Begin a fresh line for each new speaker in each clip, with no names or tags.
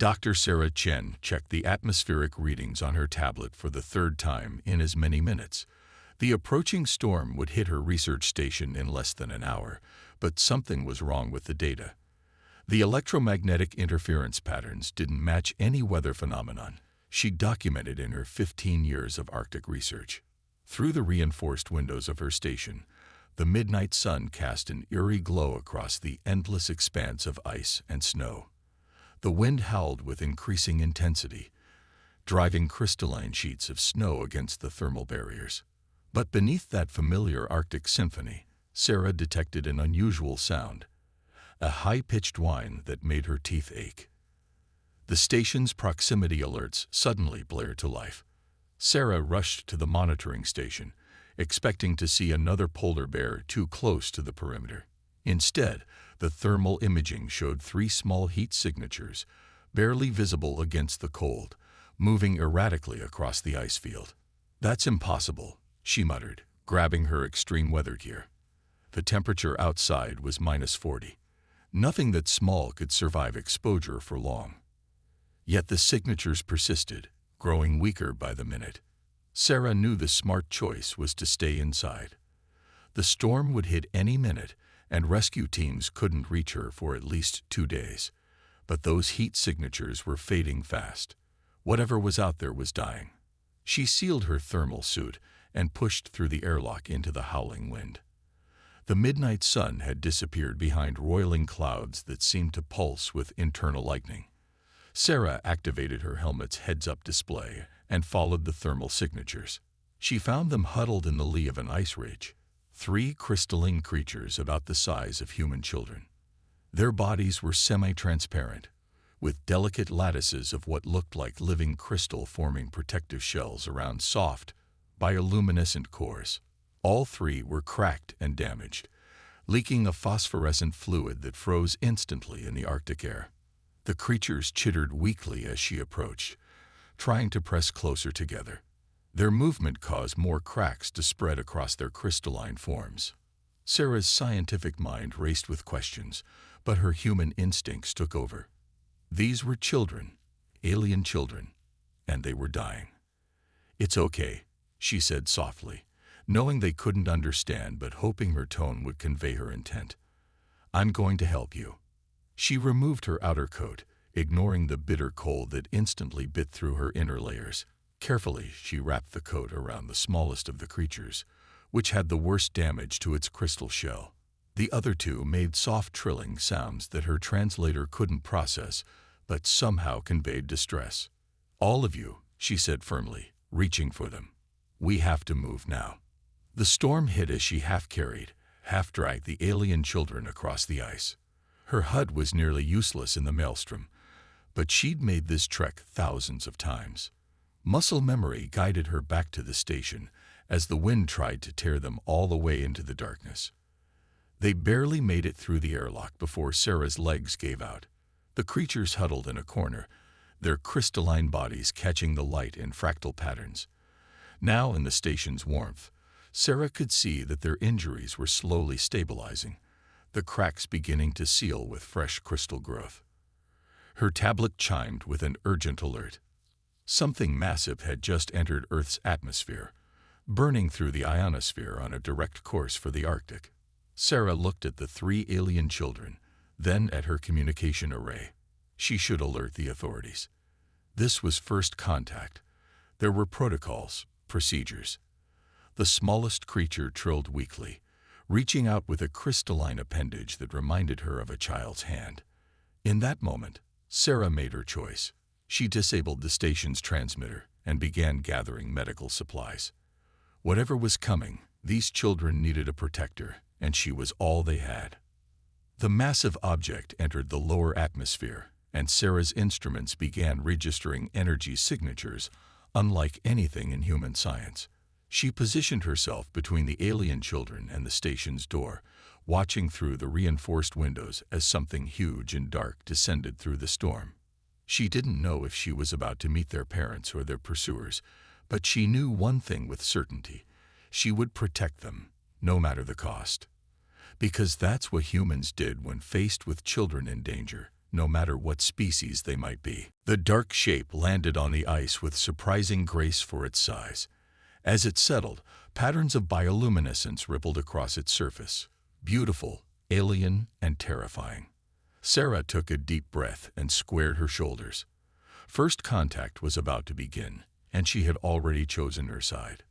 Dr. Sarah Chen checked the atmospheric readings on her tablet for the third time in as many minutes. The approaching storm would hit her research station in less than an hour, but something was wrong with the data. The electromagnetic interference patterns didn't match any weather phenomenon she documented in her 15 years of Arctic research. Through the reinforced windows of her station, the midnight sun cast an eerie glow across the endless expanse of ice and snow. The wind howled with increasing intensity, driving crystalline sheets of snow against the thermal barriers. But beneath that familiar Arctic symphony, Sarah detected an unusual sound, a high-pitched whine that made her teeth ache. The station's proximity alerts suddenly blared to life. Sarah rushed to the monitoring station, expecting to see another polar bear too close to the perimeter. Instead, the thermal imaging showed 3 small heat signatures, barely visible against the cold, moving erratically across the ice field. "That's impossible," she muttered, grabbing her extreme weather gear. The temperature outside was -40. Nothing that small could survive exposure for long. Yet the signatures persisted, growing weaker by the minute. Sarah knew the smart choice was to stay inside. The storm would hit any minute, and rescue teams couldn't reach her for at least 2 days. But those heat signatures were fading fast. Whatever was out there was dying. She sealed her thermal suit and pushed through the airlock into the howling wind. The midnight sun had disappeared behind roiling clouds that seemed to pulse with internal lightning. Sarah activated her helmet's heads-up display and followed the thermal signatures. She found them huddled in the lee of an ice ridge, 3 crystalline creatures about the size of human children. Their bodies were semi-transparent, with delicate lattices of what looked like living crystal forming protective shells around soft, bioluminescent cores. All 3 were cracked and damaged, leaking a phosphorescent fluid that froze instantly in the Arctic air. The creatures chittered weakly as she approached, trying to press closer together. Their movement caused more cracks to spread across their crystalline forms. Sarah's scientific mind raced with questions, but her human instincts took over. These were children, alien children, and they were dying. "It's okay," she said softly, knowing they couldn't understand but hoping her tone would convey her intent. "I'm going to help you." She removed her outer coat, ignoring the bitter cold that instantly bit through her inner layers. Carefully, she wrapped the coat around the smallest of the creatures, which had the worst damage to its crystal shell. The other 2 made soft trilling sounds that her translator couldn't process, but somehow conveyed distress. "All of you," she said firmly, reaching for them. "We have to move now." The storm hit as she half-carried, half-dragged the alien children across the ice. Her HUD was nearly useless in the maelstrom, but she'd made this trek thousands of times. Muscle memory guided her back to the station as the wind tried to tear them all the way into the darkness. They barely made it through the airlock before Sarah's legs gave out. The creatures huddled in a corner, their crystalline bodies catching the light in fractal patterns. Now, in the station's warmth, Sarah could see that their injuries were slowly stabilizing, the cracks beginning to seal with fresh crystal growth. Her tablet chimed with an urgent alert. Something massive had just entered Earth's atmosphere, burning through the ionosphere on a direct course for the Arctic. Sarah looked at the 3 alien children, then at her communication array. She should alert the authorities. This was first contact. There were protocols, procedures. The smallest creature trilled weakly, reaching out with a crystalline appendage that reminded her of a child's hand. In that moment, Sarah made her choice. She disabled the station's transmitter and began gathering medical supplies. Whatever was coming, these children needed a protector, and she was all they had. The massive object entered the lower atmosphere, and Sarah's instruments began registering energy signatures unlike anything in human science. She positioned herself between the alien children and the station's door, watching through the reinforced windows as something huge and dark descended through the storm. She didn't know if she was about to meet their parents or their pursuers, but she knew one thing with certainty: she would protect them, no matter the cost. Because that's what humans did when faced with children in danger. no matter what species they might be. The dark shape landed on the ice with surprising grace for its size. As it settled, patterns of bioluminescence rippled across its surface. Beautiful, alien, and terrifying. Sarah took a deep breath and squared her shoulders. First contact was about to begin, and she had already chosen her side.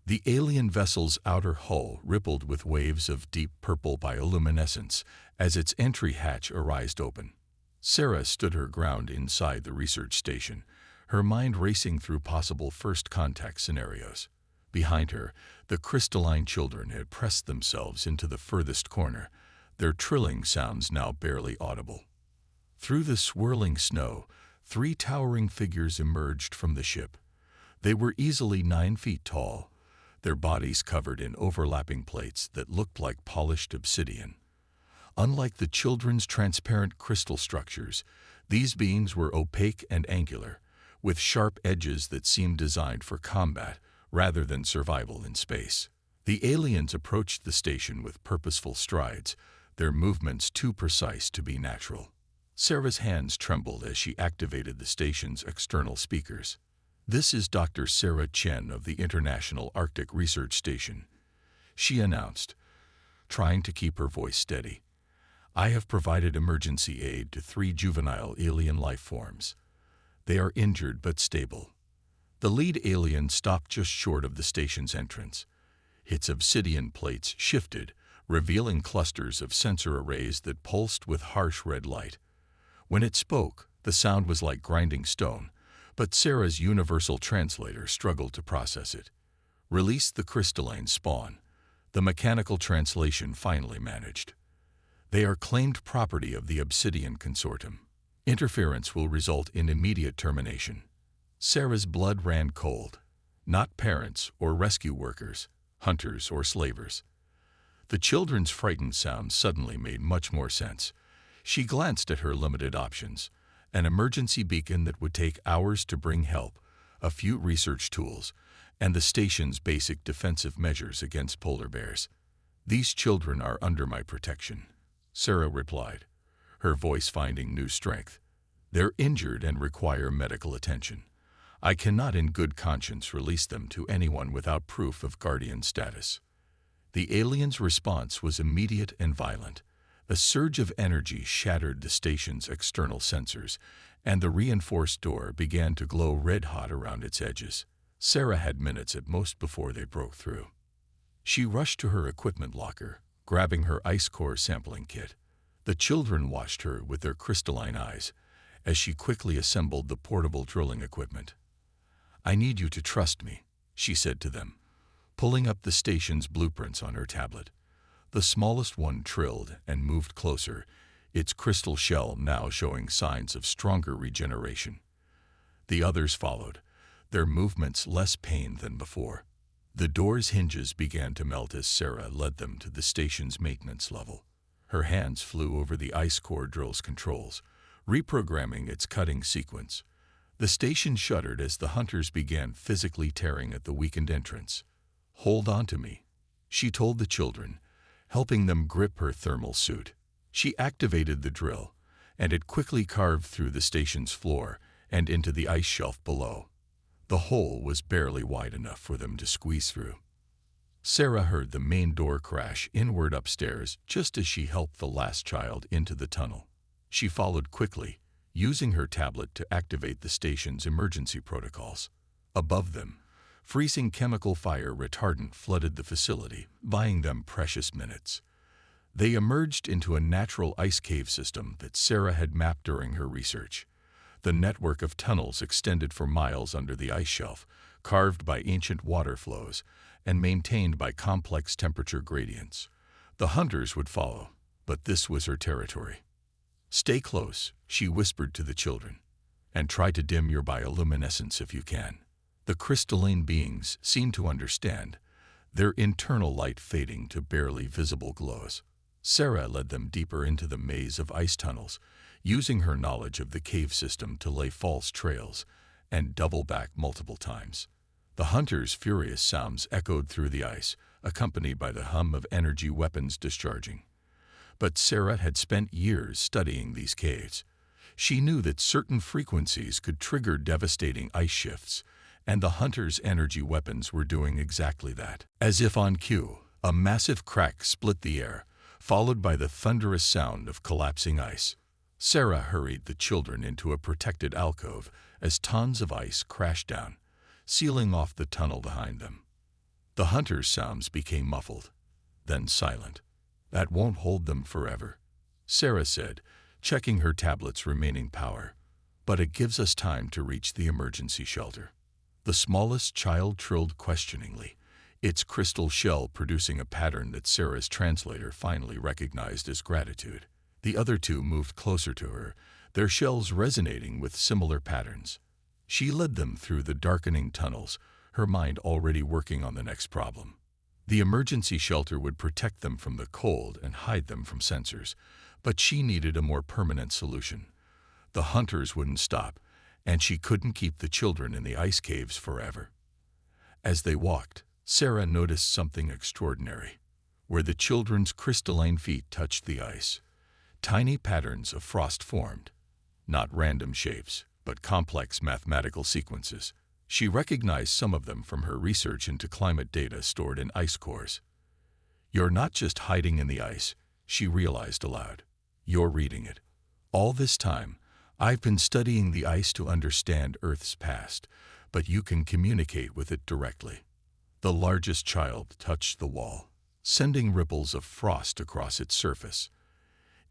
The alien vessel's outer hull rippled with waves of deep purple bioluminescence as its entry hatch arised open. Sarah stood her ground inside the research station, her mind racing through possible first contact scenarios. Behind her, the crystalline children had pressed themselves into the furthest corner, their trilling sounds now barely audible. Through the swirling snow, 3 towering figures emerged from the ship. They were easily 9 feet tall, their bodies covered in overlapping plates that looked like polished obsidian. Unlike the children's transparent crystal structures, these beings were opaque and angular, with sharp edges that seemed designed for combat rather than survival in space. The aliens approached the station with purposeful strides, their movements too precise to be natural. Sarah's hands trembled as she activated the station's external speakers. "This is Dr. Sarah Chen of the International Arctic Research Station," she announced, trying to keep her voice steady. "I have provided emergency aid to 3 juvenile alien life forms. They are injured but stable." The lead alien stopped just short of the station's entrance. Its obsidian plates shifted, revealing clusters of sensor arrays that pulsed with harsh red light. When it spoke, the sound was like grinding stone, but Sarah's universal translator struggled to process it. "Release the crystalline spawn," the mechanical translation finally managed. "They are claimed property of the Obsidian Consortium. Interference will result in immediate termination." Sarah's blood ran cold. Not parents or rescue workers, hunters or slavers. The children's frightened sounds suddenly made much more sense. She glanced at her limited options: an emergency beacon that would take hours to bring help, a few research tools, and the station's basic defensive measures against polar bears. "These children are under my protection," Sarah replied, her voice finding new strength. "They're injured and require medical attention. I cannot in good conscience release them to anyone without proof of guardian status." The alien's response was immediate and violent. A surge of energy shattered the station's external sensors, and the reinforced door began to glow red-hot around its edges. Sarah had minutes at most before they broke through. She rushed to her equipment locker, grabbing her ice core sampling kit. The children watched her with their crystalline eyes as she quickly assembled the portable drilling equipment. "I need you to trust me," she said to them, pulling up the station's blueprints on her tablet. The smallest one trilled and moved closer, its crystal shell now showing signs of stronger regeneration. The others followed, their movements less pained than before. The door's hinges began to melt as Sarah led them to the station's maintenance level. Her hands flew over the ice core drill's controls, reprogramming its cutting sequence. The station shuddered as the hunters began physically tearing at the weakened entrance. "Hold on to me," she told the children, helping them grip her thermal suit. She activated the drill, and it quickly carved through the station's floor and into the ice shelf below. The hole was barely wide enough for them to squeeze through. Sarah heard the main door crash inward upstairs just as she helped the last child into the tunnel. She followed quickly, using her tablet to activate the station's emergency protocols. Above them, freezing chemical fire retardant flooded the facility, buying them precious minutes. They emerged into a natural ice cave system that Sarah had mapped during her research. The network of tunnels extended for miles under the ice shelf, carved by ancient water flows and maintained by complex temperature gradients. The hunters would follow, but this was her territory. "Stay close," she whispered to the children, "and try to dim your bioluminescence if you can." The crystalline beings seemed to understand, their internal light fading to barely visible glows. Sarah led them deeper into the maze of ice tunnels, using her knowledge of the cave system to lay false trails and double back multiple times. The hunters' furious sounds echoed through the ice, accompanied by the hum of energy weapons discharging. But Sarah had spent years studying these caves. She knew that certain frequencies could trigger devastating ice shifts, and the hunters' energy weapons were doing exactly that. As if on cue, a massive crack split the air, followed by the thunderous sound of collapsing ice. Sarah hurried the children into a protected alcove as tons of ice crashed down, sealing off the tunnel behind them. The hunters' sounds became muffled, then silent. "That won't hold them forever," Sarah said, checking her tablet's remaining power. "But it gives us time to reach the emergency shelter." The smallest child trilled questioningly, its crystal shell producing a pattern that Sarah's translator finally recognized as gratitude. The other two moved closer to her, their shells resonating with similar patterns. She led them through the darkening tunnels, her mind already working on the next problem. The emergency shelter would protect them from the cold and hide them from sensors, but she needed a more permanent solution. The hunters wouldn't stop, and she couldn't keep the children in the ice caves forever. As they walked, Sarah noticed something extraordinary. Where the children's crystalline feet touched the ice, tiny patterns of frost formed. Not random shapes, but complex mathematical sequences. She recognized some of them from her research into climate data stored in ice cores. "You're not just hiding in the ice," she realized aloud. "You're reading it. All this time, I've been studying the ice to understand Earth's past, but you can communicate with it directly." The largest child touched the wall, sending ripples of frost across its surface.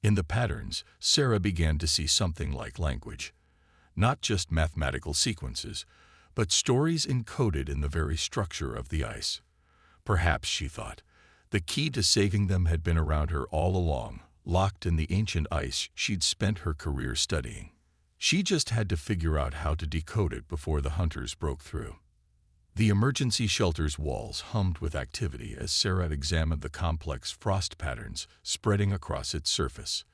In the patterns, Sarah began to see something like language. Not just mathematical sequences, but stories encoded in the very structure of the ice. Perhaps, she thought, the key to saving them had been around her all along, locked in the ancient ice she'd spent her career studying. She just had to figure out how to decode it before the hunters broke through. The emergency shelter's walls hummed with activity as Sarah examined the complex frost patterns spreading across its surface.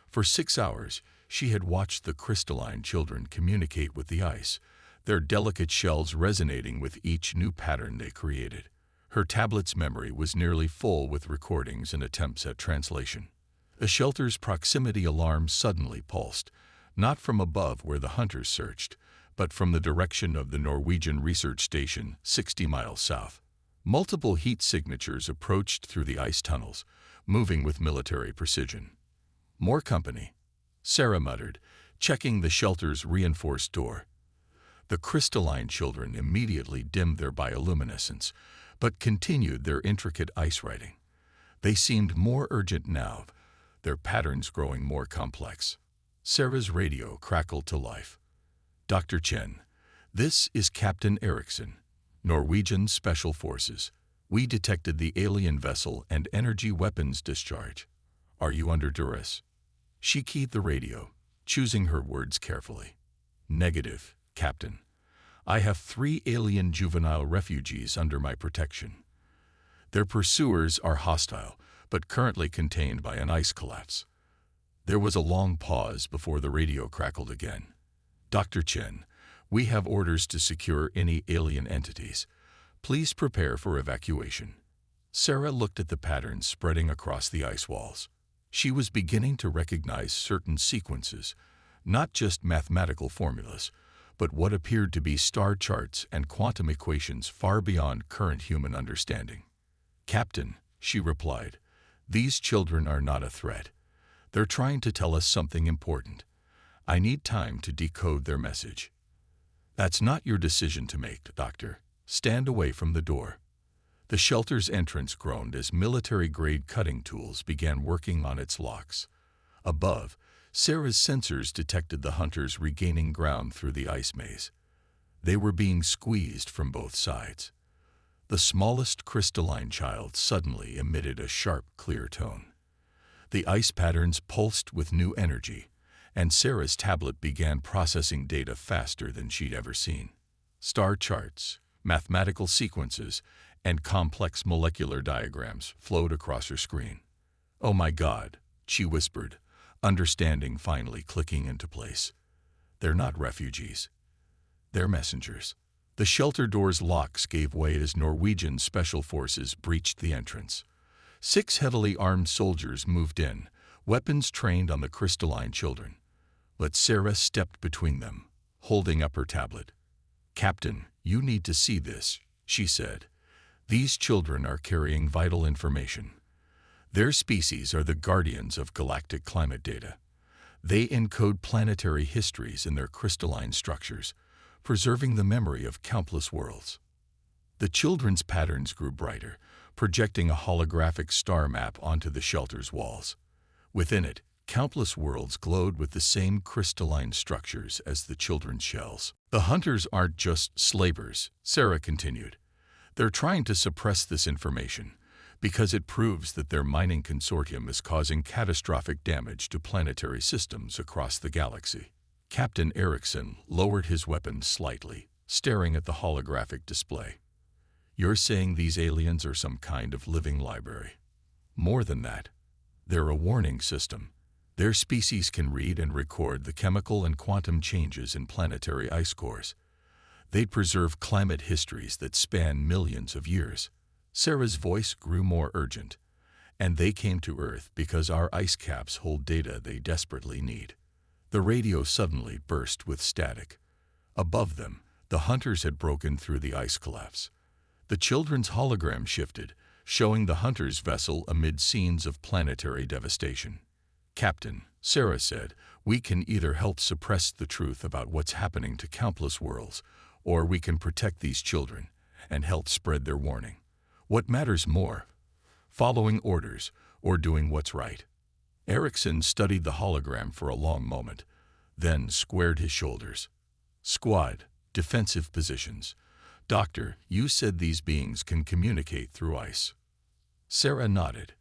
For 6 hours, she had watched the crystalline children communicate with the ice, their delicate shells resonating with each new pattern they created. Her tablet's memory was nearly full with recordings and attempts at translation. A shelter's proximity alarm suddenly pulsed, not from above where the hunters searched, but from the direction of the Norwegian research station 60 miles south. Multiple heat signatures approached through the ice tunnels, moving with military precision. "More company," Sarah muttered, checking the shelter's reinforced door. The crystalline children immediately dimmed their bioluminescence, but continued their intricate ice writing. They seemed more urgent now, their patterns growing more complex. Sarah's radio crackled to life. "Dr. Chen, this is Captain Eriksson, Norwegian Special Forces. We detected the alien vessel and energy weapons discharge. Are you under duress?" She keyed the radio, choosing her words carefully. "Negative, Captain. I have 3 alien juvenile refugees under my protection. Their pursuers are hostile, but currently contained by an ice collapse." There was a long pause before the radio crackled again. "Dr. Chen, we have orders to secure any alien entities. Please prepare for evacuation." Sarah looked at the patterns spreading across the ice walls. She was beginning to recognize certain sequences, not just mathematical formulas, but what appeared to be star charts and quantum equations far beyond current human understanding. "Captain," she replied, "these children are not a threat. They're trying to tell us something important. I need time to decode their message." "That's not your decision to make, Doctor. Stand away from the door." The shelter's entrance groaned as military-grade cutting tools began working on its locks. Above, Sarah's sensors detected the hunters regaining ground through the ice maze. They were being squeezed from both sides. The smallest crystalline child suddenly emitted a sharp, clear tone. The ice patterns pulsed with new energy, and Sarah's tablet began processing data faster than she'd ever seen. Star charts, mathematical sequences, and complex molecular diagrams flowed across her screen. "Oh my God," she whispered, understanding finally clicking into place. "They're not refugees. They're messengers." The shelter door's locks gave way as Norwegian Special Forces breached the entrance. 6 heavily armed soldiers moved in, weapons trained on the crystalline children. But Sarah stepped between them, holding up her tablet. "Captain, you need to see this," she said. "These children are carrying vital information. Their species are the guardians of galactic climate data. They encode planetary histories in their crystalline structures, preserving the memory of countless worlds." The children's patterns grew brighter, projecting a holographic star map onto the shelter's walls. Within it, countless worlds glowed with the same crystalline structures as the children's shells. "The hunters aren't just slavers," Sarah continued. "They're trying to suppress this information because it proves that their mining consortium is causing catastrophic damage to planetary systems across the galaxy." Captain Erickson lowered his weapon slightly, staring at the holographic display. "You're saying these aliens are some kind of living library?" "More than that. They're a warning system. Their species can read and record the chemical and quantum changes in planetary ice cores. They preserve climate histories that span millions of years." Sarah's voice grew more urgent. "And they came to Earth because our ice caps hold data they desperately need." The radio suddenly burst with static. Above them, the hunters had broken through the ice collapse. The children's hologram shifted, showing the hunter's vessel amid scenes of planetary devastation. "Captain," Sarah said, "we can either help suppress the truth about what's happening to countless worlds, or we can protect these children and help spread their warning. What matters more, following orders or doing what's right?" Erickson studied the hologram for a long moment, then squared his shoulders. "Squad, defensive positions. Doctor, you said these beings can communicate through ice." Sarah nodded.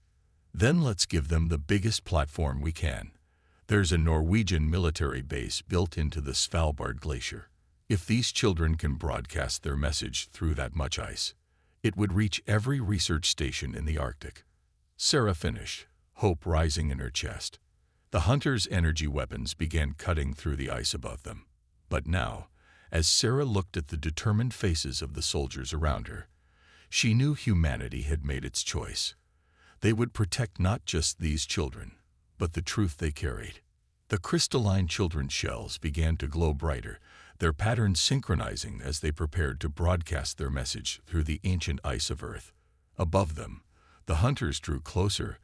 "Then let's give them the biggest platform we can. There's a Norwegian military base built into the Svalbard Glacier. If these children can broadcast their message through that much ice, it would reach every research station in the Arctic." Sarah finished, hope rising in her chest. The hunters' energy weapons began cutting through the ice above them. But now, as Sarah looked at the determined faces of the soldiers around her, she knew humanity had made its choice. They would protect not just these children, but the truth they carried. The crystalline children's shells began to glow brighter, their patterns synchronizing as they prepared to broadcast their message through the ancient ice of Earth. Above them, the hunters drew closer,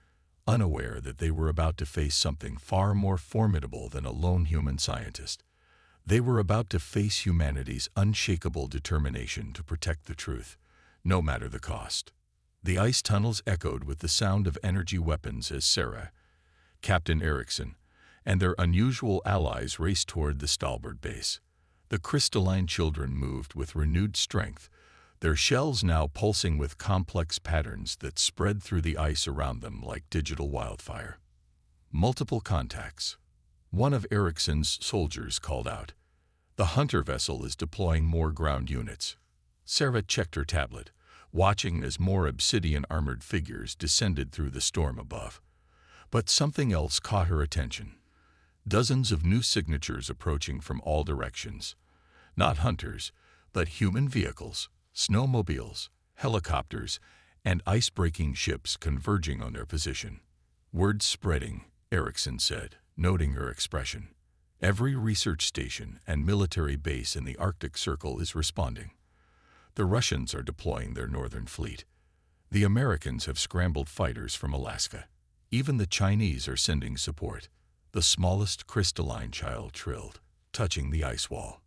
unaware that they were about to face something far more formidable than a lone human scientist. They were about to face humanity's unshakable determination to protect the truth, no matter the cost. The ice tunnels echoed with the sound of energy weapons as Sarah, Captain Erickson, and their unusual allies raced toward the Svalbard base. The crystalline children moved with renewed strength, their shells now pulsing with complex patterns that spread through the ice around them like digital wildfire. Multiple contacts. One of Erickson's soldiers called out. "The hunter vessel is deploying more ground units." Sarah checked her tablet, watching as more obsidian-armored figures descended through the storm above. But something else caught her attention. Dozens of new signatures approaching from all directions. Not hunters, but human vehicles, snowmobiles, helicopters, and ice-breaking ships converging on their position. "Word spreading," Erickson said, noting her expression. "Every research station and military base in the Arctic Circle is responding. The Russians are deploying their northern fleet. The Americans have scrambled fighters from Alaska. Even the Chinese are sending support." The smallest crystalline child trilled, touching the ice wall.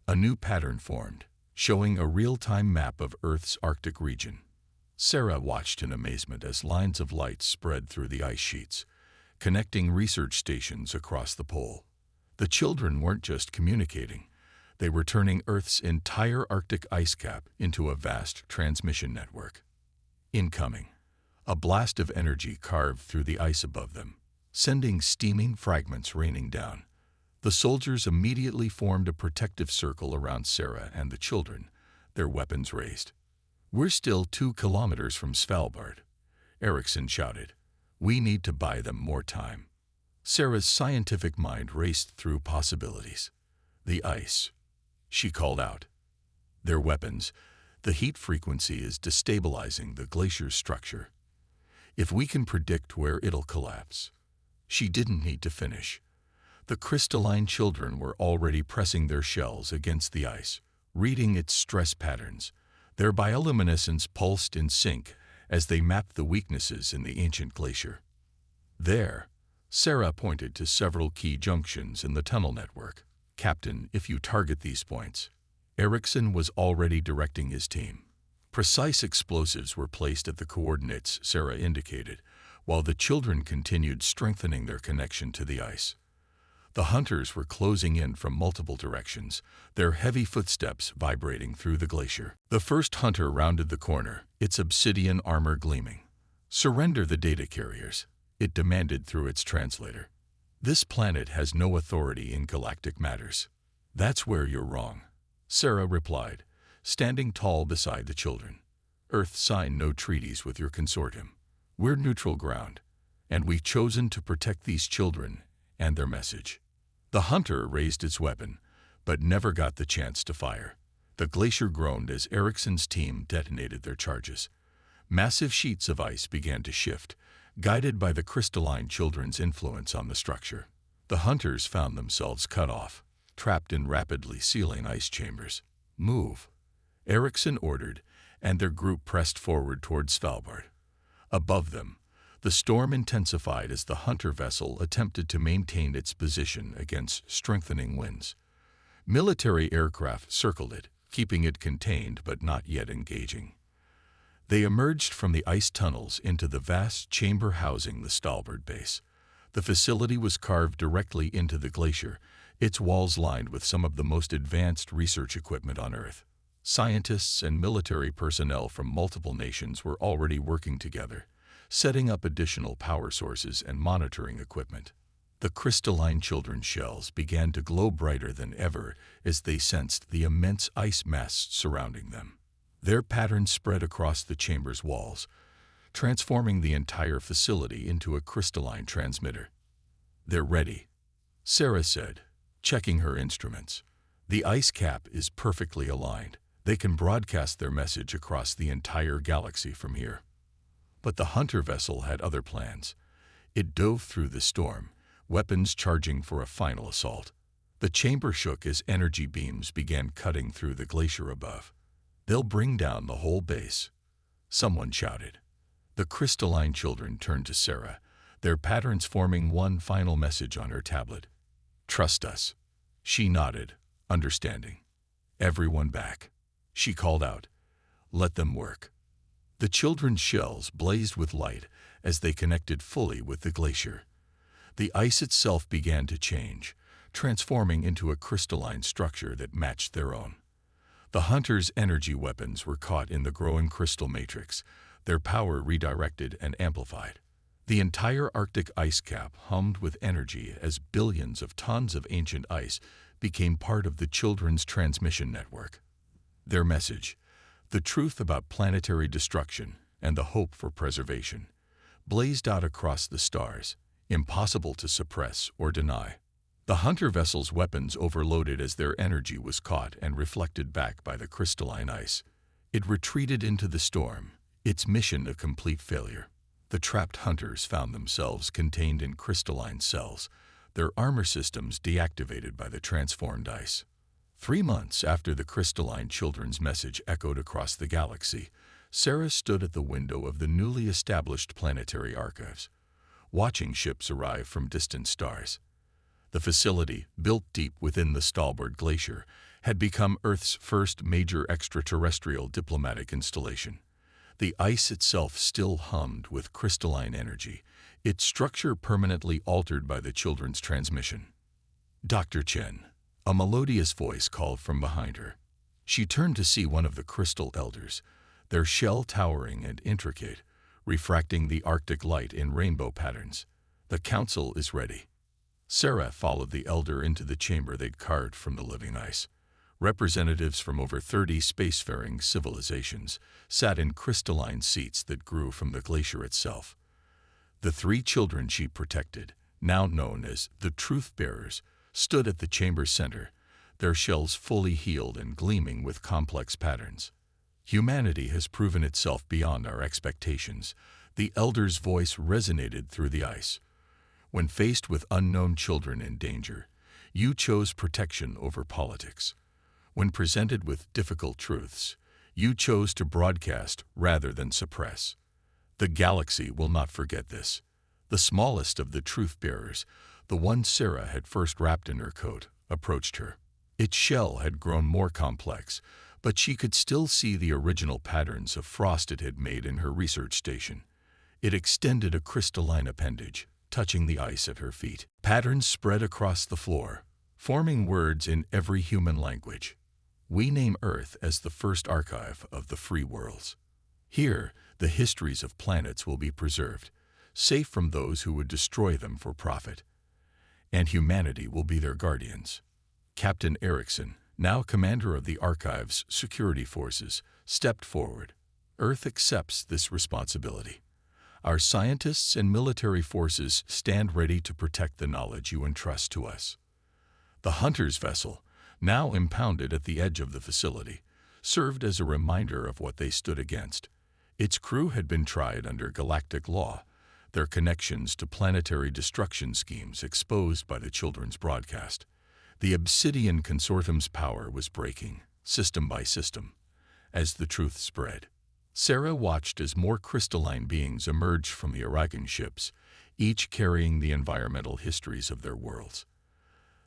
A new pattern formed, showing a real-time map of Earth's Arctic region. Sarah watched in amazement as lines of light spread through the ice sheets, connecting research stations across the pole. The children weren't just communicating, they were turning Earth's entire Arctic ice cap into a vast transmission network. Incoming. A blast of energy carved through the ice above them, sending steaming fragments raining down. The soldiers immediately formed a protective circle around Sarah and the children, their weapons raised. "We're still 2 kilometers from Svalbard," Erickson shouted. "We need to buy them more time." Sarah's scientific mind raced through possibilities. "The ice," she called out. "Their weapons. The heat frequency is destabilizing the glacier's structure. If we can predict where it'll collapse, She didn't need to finish. The crystalline children were already pressing their shells against the ice, reading its stress patterns. Their bioluminescence pulsed in sync as they mapped the weaknesses in the ancient glacier. There, Sarah pointed to several key junctions in the tunnel network. "Captain, if you target these points." Erickson was already directing his team. Precise explosives were placed at the coordinates Sarah indicated, while the children continued strengthening their connection to the ice. The hunters were closing in from multiple directions, their heavy footsteps vibrating through the glacier. The first hunter rounded the corner, its obsidian armor gleaming. "Surrender the data carriers," it demanded through its translator. "This planet has no authority in galactic matters." "That's where you're wrong," Sarah replied, standing tall beside the children. "Earth signed no treaties with your consortium. We're neutral ground, and we've chosen to protect these children and their message." The hunter raised its weapon, but never got the chance to fire. The glacier groaned as Erickson's team detonated their charges. Massive sheets of ice began to shift, guided by the crystalline children's influence on the structure. The hunters found themselves cut off, trapped in rapidly sealing ice chambers. "Move," Erickson ordered, and their group pressed forward toward Svalbard. Above them, the storm intensified as the hunter vessel attempted to maintain its position against strengthening winds. Military aircraft circled it, keeping it contained but not yet engaging. They emerged from the ice tunnels into the vast chamber housing the Svalbard base. The facility was carved directly into the glacier, its walls lined with some of the most advanced research equipment on Earth. Scientists and military personnel from multiple nations were already working together, setting up additional power sources and monitoring equipment. The crystalline children's shells began to glow brighter than ever as they sensed the immense ice mass surrounding them. Their patterns spread across the chamber's walls, transforming the entire facility into a crystalline transmitter. "They're ready," Sarah said, checking her instruments. "The ice cap is perfectly aligned. They can broadcast their message across the entire galaxy from here." But the hunter vessel had other plans. It dove through the storm, weapons charging for a final assault. The chamber shook as energy beams began cutting through the glacier above. "They'll bring down the whole base," someone shouted. The crystalline children turned to Sarah, their patterns forming one final message on her tablet. "Trust us." She nodded, understanding. "Everyone back," she called out. "Let them work." The children's shells blazed with light as they connected fully with the glacier. The ice itself began to change, transforming into a crystalline structure that matched their own. The hunters' energy weapons were caught in the growing crystal matrix, their power redirected and amplified. The entire Arctic ice cap hummed with energy as billions of tons of ancient ice became part of the children's transmission network. Their message, the truth about planetary destruction and the hope for preservation, blazed out across the stars, impossible to suppress or deny. The hunter vessel's weapons overloaded as their energy was caught and reflected back by the crystalline ice. It retreated into the storm, its mission a complete failure. The trapped hunters found themselves contained in crystalline cells, their armor systems deactivated by the transformed ice. 3 months after the crystalline children's message echoed across the galaxy, Sarah stood at the window of the newly established planetary archives, watching ships arrive from distant stars. The facility, built deep within the Svalbard Glacier, had become Earth's first major extraterrestrial diplomatic installation. The ice itself still hummed with crystalline energy, its structure permanently altered by the children's transmission. "Dr. Chen," a melodious voice called from behind her. She turned to see one of the crystal elders, their shell towering and intricate, refracting the Arctic light in rainbow patterns. "The council is ready." Sarah followed the elder into the chamber they'd carved from the living ice. Representatives from over 30 spacefaring civilizations sat in crystalline seats that grew from the glacier itself. The 3 children she protected, now known as the Truth Bearers, stood at the chamber's center, their shells fully healed and gleaming with complex patterns. "Humanity has proven itself beyond our expectations," the elder's voice resonated through the ice. When faced with unknown children in danger, you chose protection over politics. When presented with difficult truths, you chose to broadcast rather than suppress. The galaxy will not forget this. The smallest of the truth-bearers, the one Sarah had first wrapped in her coat, approached her. Its shell had grown more complex, but she could still see the original patterns of frost it had made in her research station. It extended a crystalline appendage, touching the ice at her feet. Patterns spread across the floor, forming words in every human language. We name Earth as the first archive of the free worlds. Here, the histories of planets will be preserved, safe from those who would destroy them for profit. And humanity will be their guardians. Captain Erickson, now commander of the Archive's security forces, stepped forward. Earth accepts this responsibility. Our scientists and military forces stand ready to protect the knowledge you entrust to us. The Hunter's vessel, now impounded at the edge of the facility, served as a reminder of what they stood against. Its crew had been tried under Galactic law, their connections to planetary destruction schemes exposed by the children's broadcast. The Obsidian Consortium's power was breaking, system by system, as the truth spread. Sarah watched as more crystalline beings emerged from the Aragan ships, each carrying the environmental histories of their worlds.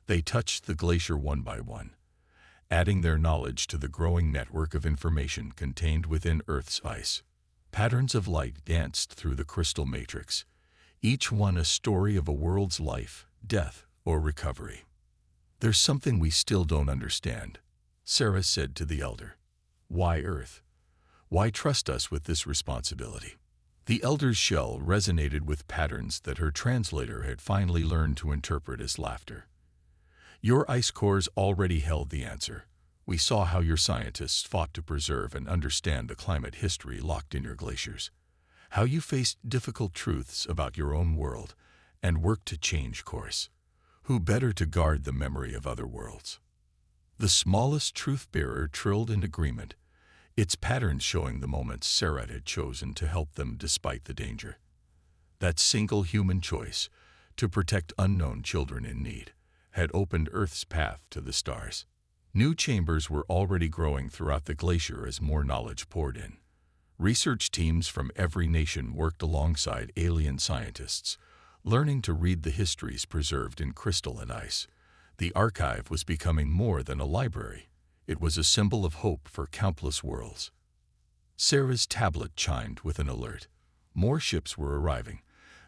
They touched the glacier one by one, adding their knowledge to the growing network of information contained within Earth's ice. Patterns of light danced through the crystal matrix, each one a story of a world's life, death, or recovery. "There's something we still don't understand," Sarah said to the Elder. "Why Earth? Why trust us with this responsibility?" The Elder's shell resonated with patterns that her translator had finally learned to interpret as laughter. "Your ice cores already held the answer. We saw how your scientists fought to preserve and understand the climate history locked in your glaciers, how you faced difficult truths about your own world and worked to change course. Who better to guard the memory of other worlds?" The smallest truth-bearer trilled in agreement, its patterns showing the moments Sarah had chosen to help them despite the danger. That single human choice, to protect unknown children in need, had opened Earth's path to the stars. New chambers were already growing throughout the glacier as more knowledge poured in. Research teams from every nation worked alongside alien scientists, learning to read the histories preserved in crystal and ice. The archive was becoming more than a library. It was a symbol of hope for countless worlds. Sarah's tablet chimed with an alert. More ships were arriving,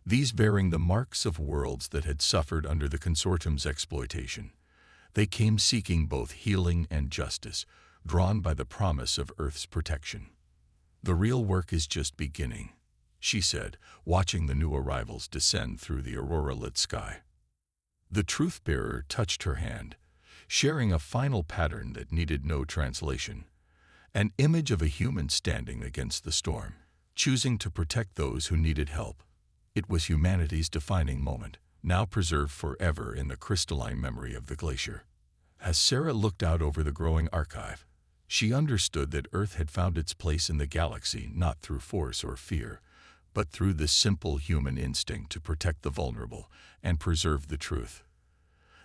these bearing the marks of worlds that had suffered under the Consortium's exploitation. They came seeking both healing and justice, drawn by the promise of Earth's protection. "The real work is just beginning," she said, watching the new arrivals descend through the aurora-lit sky. The truth-bearer touched her hand, sharing a final pattern that needed no translation. An image of a human standing against the storm, choosing to protect those who needed help. It was humanity's defining moment, now preserved forever in the crystalline memory of the glacier. As Sarah looked out over the growing archive, she understood that Earth had found its place in the galaxy not through force or fear, but through the simple human instinct to protect the vulnerable and preserve the truth.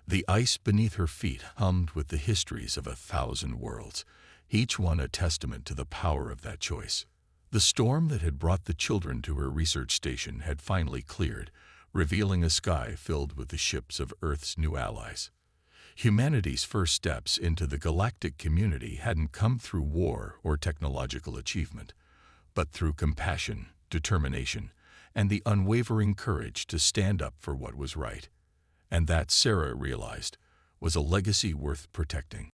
The ice beneath her feet hummed with the histories of 1,000 worlds, each one a testament to the power of that choice. The storm that had brought the children to her research station had finally cleared, revealing a sky filled with the ships of Earth's new allies. Humanity's first steps into the galactic community hadn't come through war or technological achievement, but through compassion, determination, and the unwavering courage to stand up for what was right. And that, Sarah realized, was a legacy worth protecting.